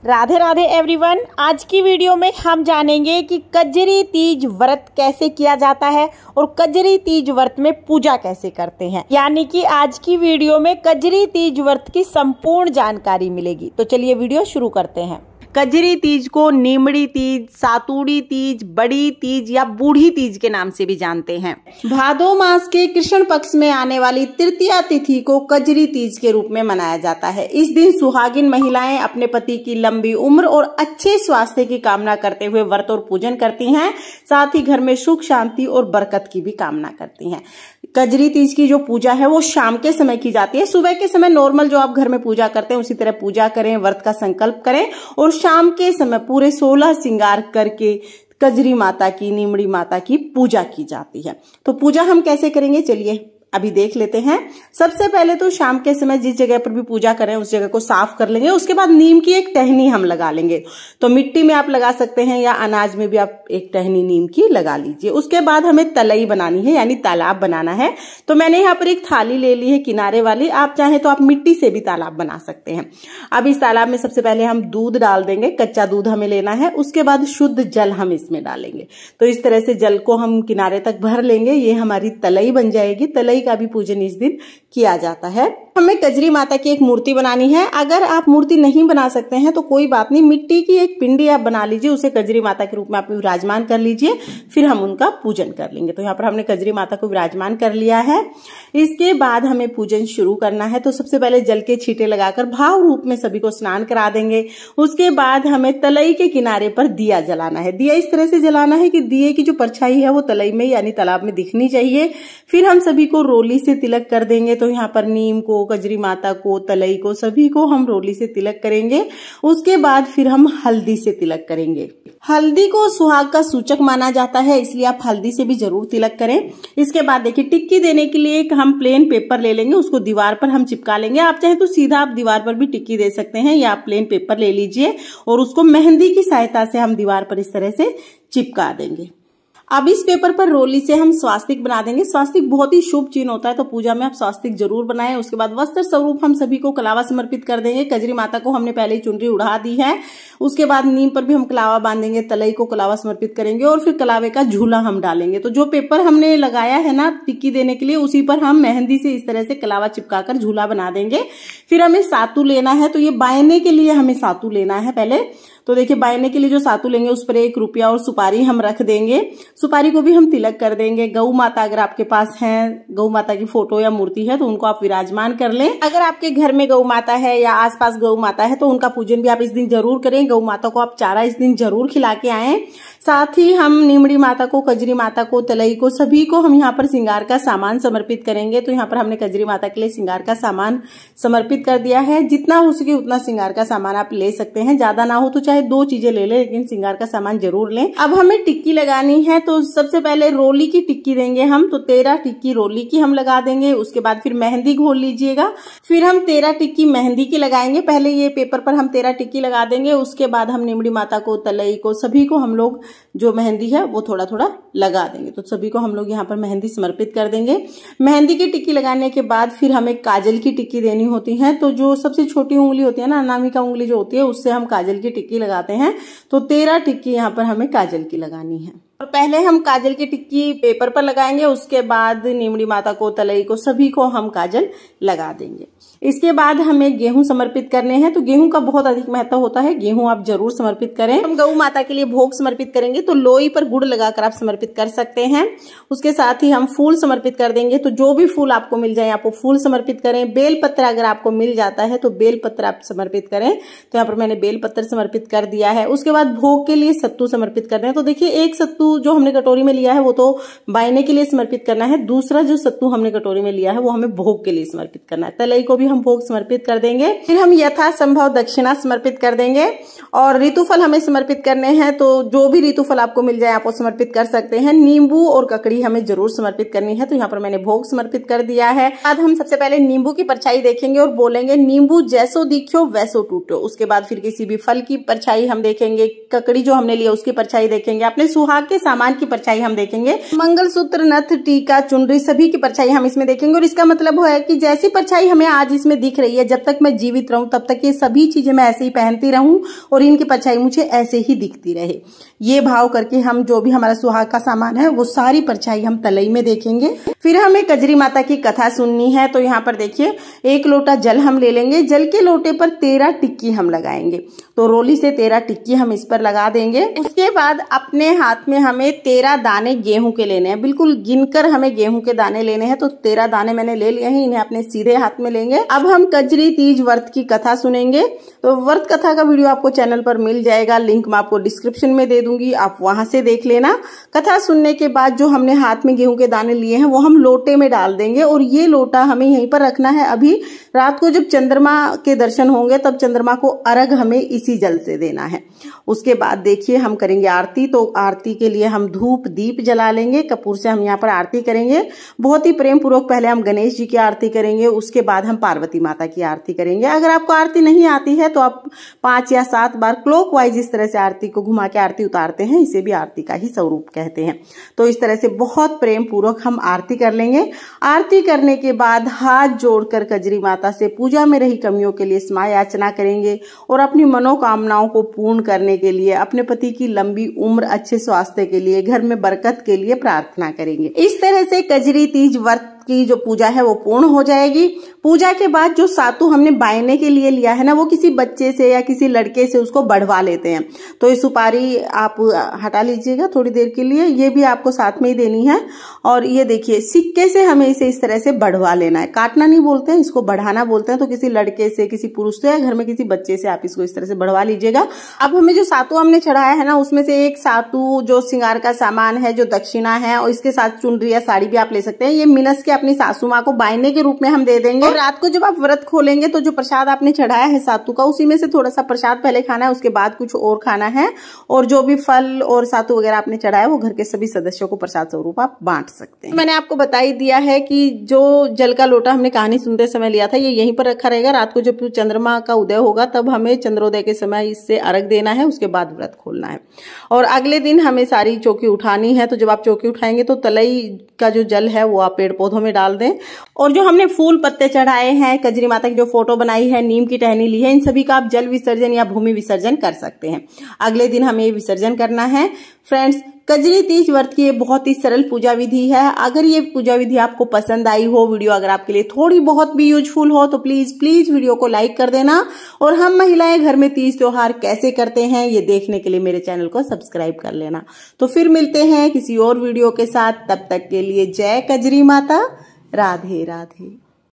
Radhe Radhe everyone. आज की video में हम जानेंगे कि कजरी तीज व्रत कैसे किया जाता है और कजरी तीज व्रत में पूजा कैसे करते हैं। यानी कि आज की वीडियो में कजरी तीज व्रत की संपूर्ण जानकारी मिलेगी। तो चलिए वीडियो शुरू करते हैं। कजरी तीज को नीमड़ी तीज, सातुड़ी तीज, बड़ी तीज या बूढ़ी तीज के नाम से भी जानते हैं। भादो मास के कृष्ण पक्ष में आने वाली तृतीया तिथि को कजरी तीज के रूप में मनाया जाता है। इस दिन सुहागिन महिलाएं अपने पति की लंबी उम्र और अच्छे स्वास्थ्य की कामना करते हुए व्रत और पूजन करती हैं। साथ ही घर में सुख शांति और बरकत की भी कामना करती हैं। कजरी तीज की जो पूजा है वो शाम के समय की जाती है। सुबह के समय नॉर्मल जो आप घर में पूजा करते हैं उसी तरह पूजा करें, व्रत का संकल्प करें और शाम के समय पूरे 16 श्रृंगार करके कजरी माता की, नीमड़ी माता की पूजा की जाती है। तो पूजा हम कैसे करेंगे चलिए अभी देख लेते हैं। सबसे पहले तो शाम के समय जिस जगह पर भी पूजा करें उस जगह को साफ कर लेंगे। उसके बाद नीम की एक टहनी हम लगा लेंगे। तो मिट्टी में आप लगा सकते हैं या अनाज में भी आप एक टहनी नीम की लगा लीजिए। उसके बाद हमें तलई बनानी है यानी तालाब बनाना है। तो मैंने यहाँ पर एक थाली ले ली है किनारे वाली। आप चाहें तो आप मिट्टी से भी तालाब बना सकते हैं। अब इस तालाब में सबसे पहले हम दूध डाल देंगे। कच्चा दूध हमें लेना है। उसके बाद शुद्ध जल हम इसमें डालेंगे। तो इस तरह से जल को हम किनारे तक भर लेंगे। ये हमारी तलई बन जाएगी। तलई का भी पूजन इस दिन किया जाता है। हमें कजरी माता की एक मूर्ति बनानी है। अगर आप मूर्ति नहीं बना सकते हैं तो कोई बात नहीं, मिट्टी की एक पिंडी आप बना लीजिए, उसे कजरी माता के रूप में आप विराजमान कर लीजिए, फिर हम उनका पूजन कर लेंगे। तो यहाँ पर हमने कजरी माता को विराजमान कर लिया है। इसके बाद हमें पूजन शुरू करना है। तो सबसे पहले जल के छींटे लगाकर भाव रूप में सभी को स्नान करा देंगे। उसके बाद हमें तलई के किनारे पर दिया जलाना है। दिया इस तरह से जलाना है कि दिए की जो परछाई है वो तलई में यानी तालाब में दिखनी चाहिए। फिर हम सभी को रोली से तिलक कर देंगे। तो यहाँ पर नीम को, कजरी माता को, तलई को, सभी को हम रोली से तिलक करेंगे। उसके बाद फिर हम हल्दी से तिलक करेंगे। हल्दी को सुहाग का सूचक माना जाता है, इसलिए आप हल्दी से भी जरूर तिलक करें। इसके बाद देखिए टिक्की देने के लिए एक हम प्लेन पेपर ले लेंगे, उसको दीवार पर हम चिपका लेंगे। आप चाहे तो सीधा आप दीवार पर भी टिक्की दे सकते हैं या आप प्लेन पेपर ले लीजिए और उसको मेहंदी की सहायता से हम दीवार पर इस तरह से चिपका देंगे। अब इस पेपर पर रोली से हम स्वास्तिक बना देंगे। स्वास्तिक बहुत ही शुभ चिन्ह होता है, तो पूजा में आप स्वास्तिक जरूर बनाएं। उसके बाद वस्त्र स्वरूप हम सभी को कलावा समर्पित कर देंगे। कजरी माता को हमने पहले ही चुनरी उड़ा दी है। उसके बाद नीम पर भी हम कलावा बांधेंगे, तलई को कलावा समर्पित करेंगे और फिर कलावे का झूला हम डालेंगे। तो जो पेपर हमने लगाया है ना टिक्की देने के लिए, उसी पर हम मेहंदी से इस तरह से कलावा चिपकाकर झूला बना देंगे। फिर हमें सातू लेना है। तो ये बायने के लिए हमें सातू लेना है पहले। तो देखिए बायने के लिए जो सातू लेंगे उस पर 1 रुपया और सुपारी हम रख देंगे। सुपारी को भी हम तिलक कर देंगे। गौ माता अगर आपके पास है, गौ माता की फोटो या मूर्ति है तो उनको आप विराजमान कर लें। अगर आपके घर में गौ माता है या आसपास गौ माता है तो उनका पूजन भी आप इस दिन जरूर करें। गौ माता को आप चारा इस दिन जरूर खिला के आए। साथ ही हम नीमड़ी माता को, कजरी माता को, तलई को, सभी को हम यहाँ पर श्रृंगार का सामान समर्पित करेंगे। तो यहाँ पर हमने कजरी माता के लिए श्रृंगार का सामान समर्पित कर दिया है। जितना हो सके उतना श्रृंगार का सामान आप ले सकते हैं। ज्यादा ना हो तो चाहे 2 चीजें ले लें, लेकिन श्रृंगार का सामान जरूर लें। अब हमें टिक्की लगानी है। तो सबसे पहले रोली की टिक्की देंगे हम। तो 13 टिक्की रोली की हम लगा देंगे। उसके बाद फिर मेहंदी घोल लीजिएगा। फिर हम 13 टिक्की मेहंदी की लगाएंगे। पहले ये पेपर पर हम 13 टिक्की लगा देंगे। उसके बाद हम नीमड़ी माता को, तलई को, सभी को हम लोग जो मेहंदी है वो थोड़ा थोड़ा लगा देंगे। तो सभी को हम लोग यहाँ पर मेहंदी समर्पित कर देंगे। मेहंदी की टिक्की लगाने के बाद फिर हमें काजल की टिक्की देनी होती है। तो जो सबसे छोटी उंगली होती है ना, अनामिका उंगली जो होती है, उससे हम काजल की टिक्की लगाते हैं। तो 13 टिक्की यहाँ पर हमें काजल की लगानी है। और पहले हम काजल की टिक्की पेपर पर लगाएंगे। उसके बाद नीमड़ी माता को, तलई को, सभी को हम काजल लगा देंगे। इसके बाद हमें गेहूं समर्पित करने हैं। तो गेहूं का बहुत अधिक महत्व होता है, गेहूं आप जरूर समर्पित करें। हम गौ माता के लिए भोग समर्पित करेंगे तो लोई पर गुड़ लगाकर आप समर्पित कर सकते हैं। उसके साथ ही हम फूल समर्पित कर देंगे। तो जो भी फूल आपको मिल जाए आप वो फूल समर्पित करें। बेलपत्र अगर आपको मिल जाता है तो बेलपत्र आप समर्पित करें। तो यहाँ पर मैंने बेलपत्र समर्पित कर दिया है। उसके बाद भोग के लिए सत्तू समर्पित करते हैं। तो देखिए एक सत्तू जो हमने कटोरी में लिया है वो तो बायने के लिए समर्पित करना है। दूसरा जो सत्तू हमने कटोरी में लिया है वो हमें भोग के लिए समर्पित करना है। तलई को भी हम भोग समर्पित कर देंगे। फिर हम यथासंभव दक्षिणा समर्पित कर देंगे और ऋतुफल हमें समर्पित करने हैं। तो जो भी ऋतुफल आपको मिल जाए आप वो समर्पित कर सकते हैं। नींबू और ककड़ी हमें जरूर समर्पित करनी है। तो यहाँ पर मैंने भोग समर्पित कर दिया है। बाद हम सबसे पहले नींबू की परछाई देखेंगे और बोलेंगे नींबू जैसो दिखो वैसो टूटो। उसके बाद फिर किसी भी फल की परछाई हम देखेंगे। ककड़ी जो हमने लिया उसकी परछाई देखेंगे। अपने सुहाग के सामान की परछाई हम देखेंगे। मंगलसूत्र, नथ, टीका, चुनरी, सभी की परछाई हम इसमें देखेंगे। और इसका मतलब है कि जैसी परछाई हमें आज इसमें दिख रही है, जब तक मैं जीवित रहूं तब तक ये सभी चीजें मैं ऐसे ही पहनती रहूं और इनकी परछाई मुझे ऐसे ही दिखती रहे। ये भाव करके हम जो भी हमारा सुहाग का सामान है वो सारी परछाई हम तलई में देखेंगे। फिर हमें कजरी माता की कथा सुननी है। तो यहाँ पर देखिए 1 लोटा जल हम ले लेंगे, जल के लोटे पर 13 टिक्की हम लगाएंगे। तो रोली से 13 टिक्की हम इस पर लगा देंगे। उसके बाद अपने हाथ में हमें 13 दाने गेहूं के लेने हैं, बिल्कुल गिनकर हमें गेहूं के दाने लेने हैं। तो 13 दाने मैंने ले लिए हैं, इन्हें अपने सीधे हाथ में लेंगे। अब हम कजरी तीज व्रत की कथा सुनेंगे। तो व्रत कथा का वीडियो आपको चैनल पर मिल जाएगा, लिंक मैं आपको डिस्क्रिप्शन में दे दूंगी, आप वहां से देख लेना। कथा सुनने के बाद जो हमने हाथ में गेहूं के दाने लिए हैं वो हम लोटे में डाल देंगे और ये लोटा हमें यहीं पर रखना है। अभी रात को जब चंद्रमा के दर्शन होंगे तब चंद्रमा को अर्घ हमें इसी जल से देना है। उसके बाद देखिए हम करेंगे आरती। तो आरती के लिए हम धूप दीप जला लेंगे, कपूर से हम यहाँ पर आरती करेंगे। बहुत ही प्रेम पूर्वक पहले हम गणेश जी की आरती करेंगे, उसके बाद हम पार्वती माता की आरती करेंगे। अगर आपको आरती नहीं आती है तो आप 5 या 7 बार क्लॉकवाइज इस तरह से आरती को घुमा के आरती उतारते हैं, इसे भी आरती का ही स्वरूप कहते हैं। तो इस तरह से बहुत प्रेम पूर्वक हम आरती कर लेंगे। आरती करने के बाद हाथ जोड़कर कजरी माता से पूजा में रही कमियों के लिए क्षमा याचना करेंगे और अपनी मनोकामनाओं को पूर्ण करने के लिए, अपने पति की लंबी उम्र, अच्छे स्वास्थ्य के लिए, घर में बरकत के लिए प्रार्थना करेंगे। इस तरह से कजरी तीज व्रत की जो पूजा है वो पूर्ण हो जाएगी। पूजा के बाद जो सातु हमने बायने के लिए लिया है ना, वो किसी बच्चे से या किसी लड़के से उसको बढ़वा लेते हैं। तो ये सुपारी आप हटा लीजिएगा थोड़ी देर के लिए, ये भी आपको साथ में ही देनी है। और ये देखिए सिक्के से हमें इसे इस तरह से बढ़वा लेना है, काटना नहीं बोलते हैं, इसको बढ़ाना बोलते हैं। तो किसी लड़के से, किसी पुरुष से या घर में किसी बच्चे से आप इसको इस तरह से बढ़वा लीजिएगा। अब हमें जो सातु हमने चढ़ाया है ना, उसमें से एक सातु जो श्रृंगार का सामान है, जो दक्षिणा है, और इसके साथ चुनरी या साड़ी भी आप ले सकते हैं, ये मिनस के अपनी सासू माँ को बायने के रूप में हम दे देंगे। और रात को जब आप व्रत खोलेंगे तो जो प्रसाद आपने चढ़ाया है सातु का, उसी में से थोड़ा सा प्रसाद पहले खाना है, उसके बाद कुछ और खाना है। और जो भी फल और सातु वगैरह आपने चढ़ाया वो घर के सभी सदस्यों को प्रसाद स्वरूप आप बांट सकते हैं। मैंने आपको बता ही दिया है कि जो जल का लोटा हमने कहानी सुनते समय लिया था, ये यहीं पर रखा रहेगा। रात को जब चंद्रमा का उदय होगा तब हमें चंद्रोदय के समय इससे अर्घ देना है, उसके बाद व्रत खोलना है। और अगले दिन हमें सारी चौकी उठानी है। तो जब आप चौकी उठाएंगे तो तलई का जो जल है वो आप पेड़ पौधों में डाल दें। और जो हमने फूल पत्ते चढ़ाए हैं, कजरी माता की जो फोटो बनाई है, नीम की टहनी ली है, इन सभी का आप जल विसर्जन या भूमि विसर्जन कर सकते हैं। अगले दिन हमें ये विसर्जन करना है। फ्रेंड्स, कजरी तीज व्रत की ये बहुत ही सरल पूजा विधि है। अगर ये पूजा विधि आपको पसंद आई हो, वीडियो अगर आपके लिए थोड़ी बहुत भी यूजफुल हो, तो प्लीज वीडियो को लाइक कर देना। और हम महिलाएं घर में तीज त्योहार कैसे करते हैं ये देखने के लिए मेरे चैनल को सब्सक्राइब कर लेना। तो फिर मिलते हैं किसी और वीडियो के साथ, तब तक के लिए जय कजरी माता, राधे राधे।